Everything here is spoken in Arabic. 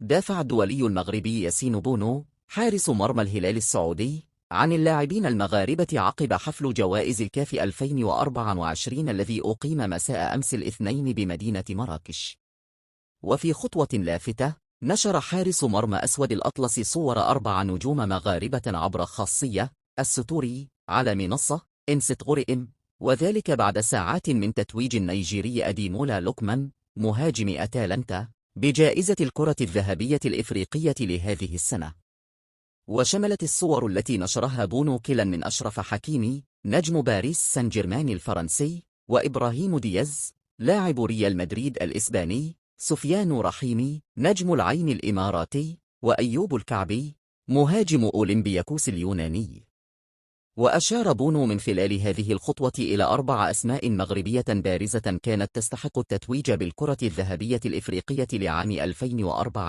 دافع الدولي المغربي ياسين بونو حارس مرمى الهلال السعودي عن اللاعبين المغاربة عقب حفل جوائز الكاف 2024 الذي أقيم مساء أمس الاثنين بمدينة مراكش. وفي خطوة لافتة، نشر حارس مرمى أسود الأطلس صور 4 نجوم مغاربة عبر خاصية الستوري على منصة انستغرام، وذلك بعد ساعات من تتويج النيجيري أديمولا لوكمان مهاجم أتالانتا بجائزة الكرة الذهبية الإفريقية لهذه السنة. وشملت الصور التي نشرها بونو كلا من أشرف حكيمي نجم باريس سان جيرمان الفرنسي، وإبراهيم دياز لاعب ريال مدريد الإسباني، سفيان رحيمي نجم العين الإماراتي، وأيوب الكعبي مهاجم أولمبياكوس اليوناني. وأشار بونو من خلال هذه الخطوة إلى 4 أسماء مغربية بارزة كانت تستحق التتويج بالكرة الذهبية الإفريقية لعام 2004.